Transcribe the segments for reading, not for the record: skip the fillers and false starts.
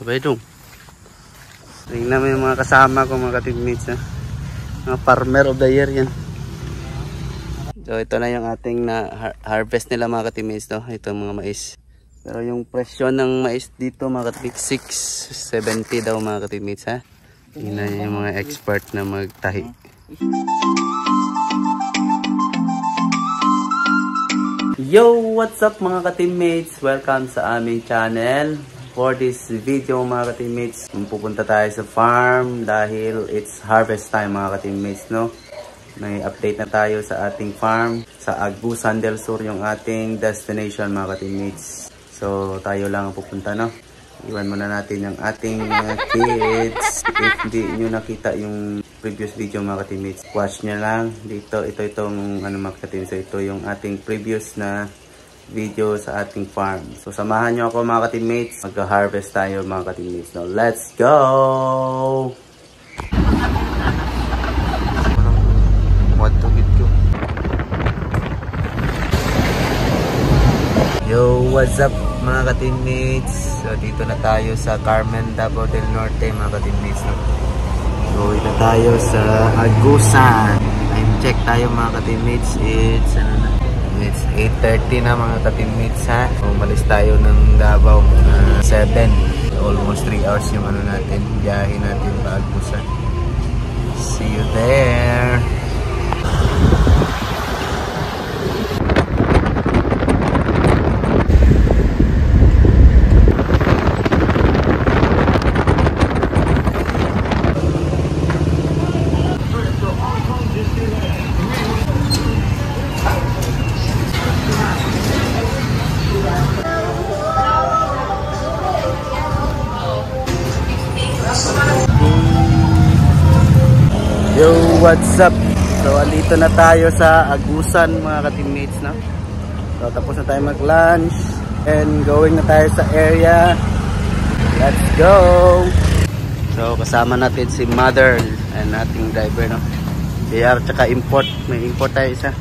Sabay dong. Tingnan mo yung mga kasama ko, mga ka-teammates, ha? Mga farmer of the year yan. So ito na yung ating harvest nila, mga ka-teammates, no? Ito mga mais. Pero yung presyo ng mais dito, mga ka-teammates, 670 daw, mga ka-teammates, ha? Tingnan yung mga expert na magtahi. Yo! What's up, mga ka-teammates? Welcome sa aming channel. For this video, mga ka-teammates, pupunta tayo sa farm dahil it's harvest time, mga ka-teammates, no? May update na tayo sa ating farm. Sa Agusan del Sur yung ating destination, mga ka-teammates. So tayo lang ang pupunta, no? Iwan muna natin yung ating kids. If hindi nyo nakita yung previous video, mga ka-teammates, watch nyo lang dito. Itong ano, mga ka-teammates, so ito yung ating previous na video sa ating farm. So samahan nyo ako, mga ka-teammates. Mag-harvest tayo, mga ka-teammates. Now let's go! Yo, what's up, mga ka-teammates? So dito na tayo sa Carmen, Davao del Norte, mga ka-teammates, no? So ito tayo sa Agusan. Time check tayo, mga ka-teammates. It's 8:30 na, mga ka-teammates, ha? So umalis tayo ng Davao 7. Almost 3 hours yung ano natin, biyahe natin pa Agusan. See you there. Yo, what's up? So andito na tayo sa Agusan, mga ka-teammates, no? So tapos na tayo mag-lunch and going na tayo sa area. Let's go! So kasama natin si Mother and ating driver, no? JR tsaka import. May import tayo isa.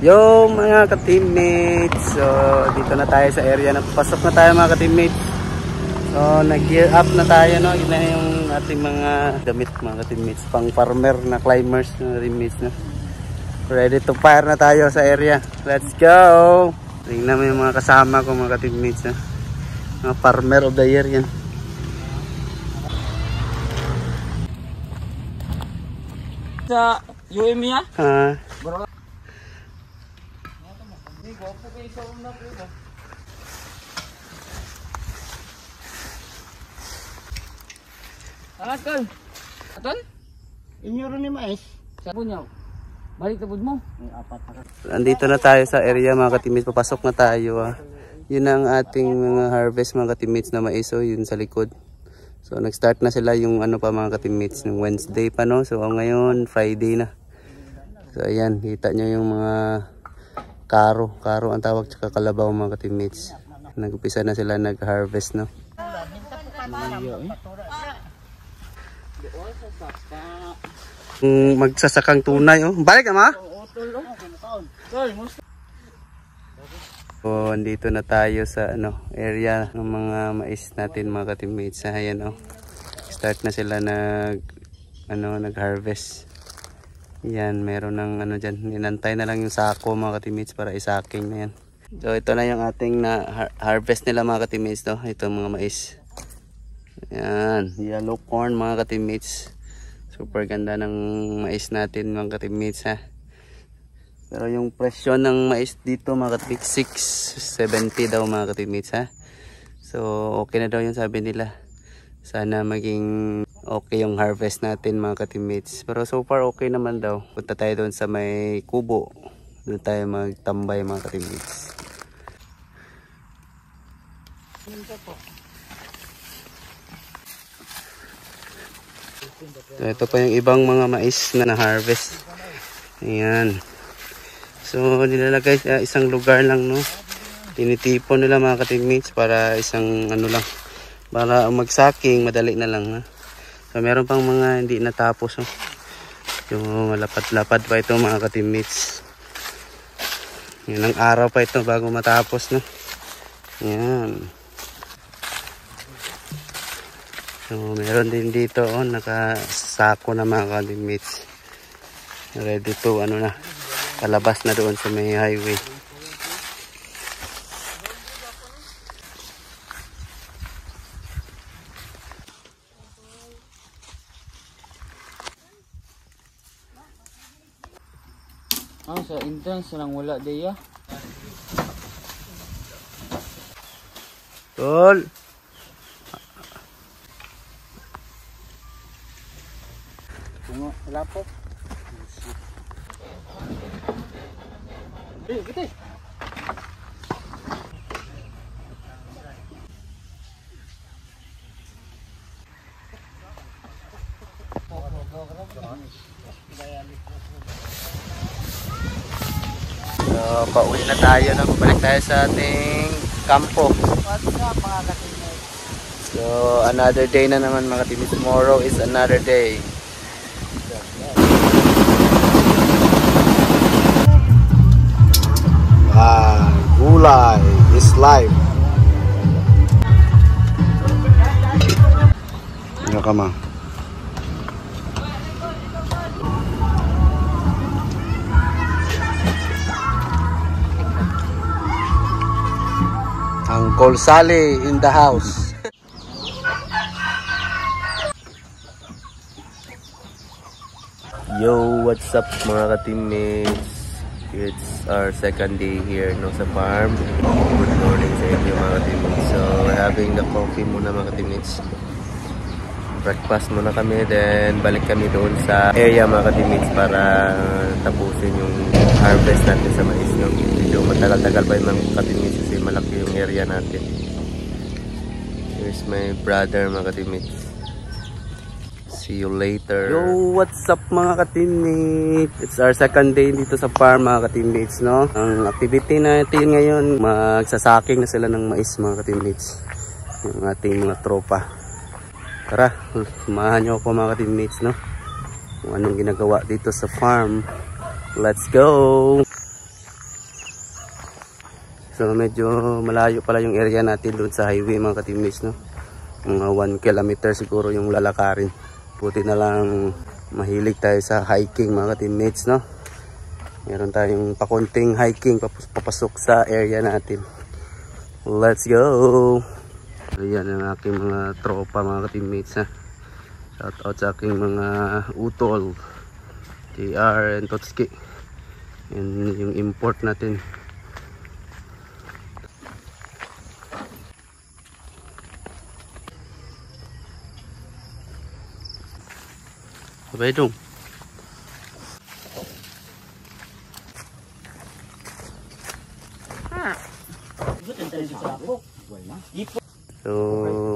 Yo, mga ka-teammates, so dito na tayo sa area na pasok na tayo, mga ka-teammates. So nag-gear up na tayo, no? Yun na yung ating mga damit, mga ka-teammates, pang farmer na climbers, mga teammates, no? Ready to fire na tayo sa area. Let's go! Tingnan mo yung mga kasama ko, mga ka-teammates, no? Mga farmer of the year yan. Sa UM ya? Ha? Aton. Aton? Inyo rin ni mais. Sabon niyo. Balik tabod mo. Andito na tayo sa area, mga ka-teammates. Papasok na tayo, ah. Yun ang ating mga harvest, mga ka-teammates, na mais, oh, yun sa likod. So nag-start na sila yung ano pa, mga ka-teammates, ng Wednesday pa, no? So ngayon Friday na. So ayan, kita nyo yung mga karo ang tawag, tsaka kalabaw, mga ka-teammates. Nag-upisa na sila nag-harvest, no? Magsasakang tunay, oh. Balik ka, ma? So andito na tayo sa ano area ng mga mais natin, mga ka-teammates. Ayan, oh. Start na sila nag-harvest. Yan, meron ng ano dyan. Inantay na lang yung sako, mga ka-teammates, para isaking na yan. So ito na yung ating harvest nila, mga ka-teammates, no? Ito mga mais. Yan, yellow corn, mga ka-teammates. Super ganda ng mais natin, mga ka-teammates, ha? Pero yung presyo ng mais dito, mga ka-teammates, 670 daw, mga ka-teammates, ha? So okay na daw yung sabi nila. Sana maging okay yung harvest natin, mga ka-teammates. Pero so far okay naman daw. Punta tayo doon sa may kubo. Doon tayo magtambay, mga ka-teammates. So ito pa yung ibang mga mais na na-harvest. Ayan. So nilalagay sa isang lugar lang, no? Tinitipon nila, mga ka-teammates, para isang ano lang, para magsaking madali na lang, ha? So meron pang mga hindi natapos, oh. Yung malapad-lapad pa ito mga ka-teammates. Yan ang araw pa ito bago matapos, no? Yan. So meron din dito nakasako na mga ka-teammates. Ready to palabas na doon sa may highway. Sa entrance lang wala diya. Tol. Tungo, wala po. Gede. So, pauwi na tayo na. Babalik tayo sa ating kampo. What's up mga ka-teammates? So, another day na naman mga ka-teammates. Tomorrow is another day. Gulay is live. Ano ka ma? Uncle Sally in the house. Yo, what's up mga ka-teammates? It's our second day here sa farm. Good morning sa inyo mga ka-teammates. So, we're having the coffee muna mga ka-teammates. Breakfast muna kami, then balik kami doon sa area mga ka-teammates para tapusin yung harvest natin sa mais. Medyo matagal-tagal pa yung mga ka-teammates kasi malaki yung area natin. Here's my brother mga ka-teammates. See you later. Yo, what's up mga ka-teammates? It's our second day dito sa farm mga ka-teammates, no? Ang activity natin ngayon, magsasaking na sila ng mais mga ka-teammates. Yung ating mga tropa. Tara, samahan nyo ako mga ka-teammates, no? Kung anong ginagawa dito sa farm. Let's go! So medyo malayo pala yung area natin doon sa highway mga ka-teammates, no? Mga 1 kilometer siguro yung lalakarin. Buti na lang mahilig tayo sa hiking mga ka-teammates, no? Meron tayong pakunting hiking papasok sa area natin. Let's go! Ayan ang aking mga tropa mga ka-teammates, ha? Shout out sa aking mga utol, JR and Totski. Yan yung import natin. Sabay dong. So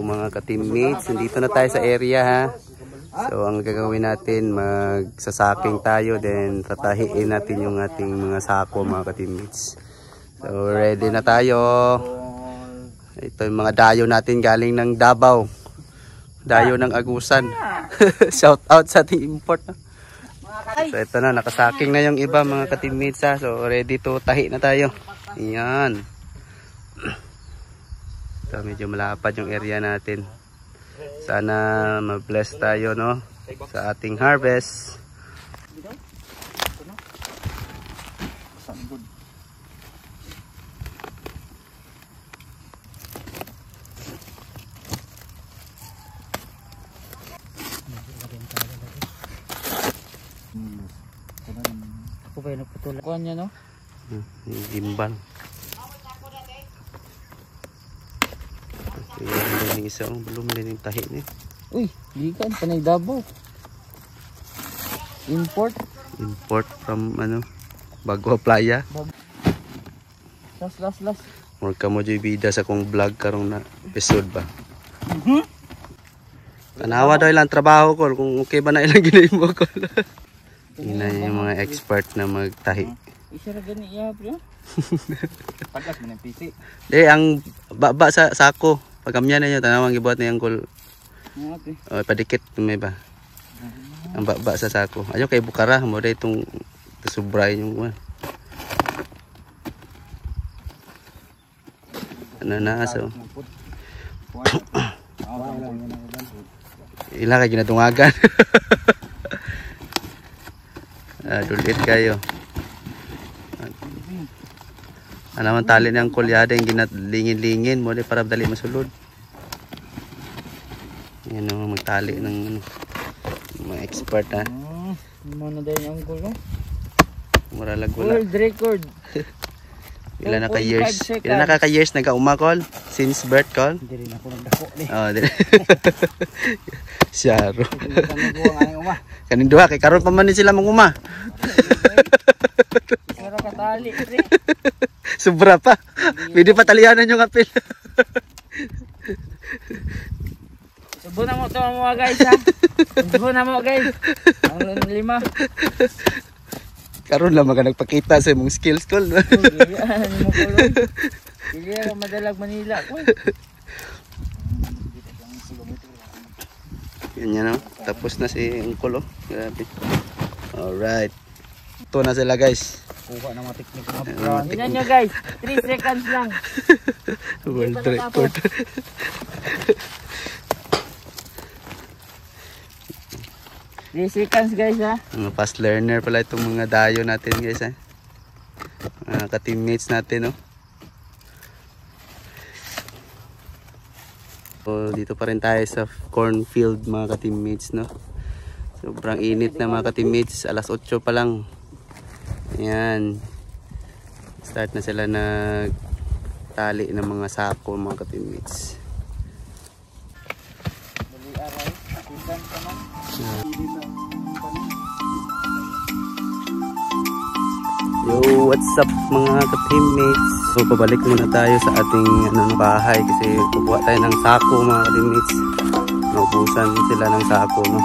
mga ka-teammates, nandito na tayo sa area, ha. So ang gagawin natin, magsasaking tayo, then tatahiin natin yung ating mga sako mga ka-teammates. So ready na tayo. Ito yung mga dayo natin galing ng Davao. Dayo ng Agusan. Shout out sa ating import. So ito na, nakasaking na yung iba mga ka-teammates, ha. So ready to tahi na tayo. Ayan. So medyo malapad yung area natin. Sana ma-bless tayo, no, sa ating harvest. Ako ba yung nagputulak? Kuhan niya, no? Yung gimbal. Ayan yung isa, belum din yung tahi niya. Uy, gikan, panay Davao. Import. Import from Bagua Playa. Las. More ka mo dyan bida sa kong vlog karong na episode ba. Tanawa daw ilang trabaho ko, kung okay ba na ilang ginayin mo ko. Ina yung mga expert na magtahi. Isa ra gani iya, bro. Pagas mo ng piti. Di, ang baba sa sako. Pagkamyan na nyo, tanawang gibuhat na yung kul. Okay. O, padikit, may ba? Ang baba sa sako. Ayo kay bukara mo dai itong subray yung ano na so. Ila kay ginatungagan. Dulit kayo. Ano man tali ng kulyada yung ginalingin-lingin mo para dali masulod. Yan o, magtali ng mga expert ha. Mana din ang gulo. Muralag wala. World record. Ilan na ka-years? Ilan na ka-years nagka-umakol? Since birth call? Hindi rin ako nagdako ni. Oh, di. Syaro. Kanang uma. Kanin duha kay karon pa man ni sila manguma. Pero katali, pre. Sobra pa. Pwede pa talianan yung apil. Subo na mo ito mga guys ha. Subo na mo guys. Ang 5. Karon lang mga nagpakita sa imong skills call. Yan mo kulong. Hindi ako madalag Manila. Yan o. Tapos na si Uncle o. Grabe. Alright. Ito na sila guys. Kuha na mga teknik na Tingnan nyo guys. 3 seconds lang. World record. Seconds guys ha. Mga fast learner pala itong mga dayo natin guys ha. Mga ka-teammates natin no. So, dito pa rin tayo sa cornfield mga ka-teammates no. Sobrang init na mga ka-teammates. Alas 8 pa lang. Ayan. Start na sila nagtali ng mga sako mga ka-teammates. Dali aray. Seconds naman. Yo, what's up mga ka-teammates? So, pabalik muna tayo sa ating bahay kasi kukuha tayo ng sako mga ka-teammates. Naubusan sila ng sako no.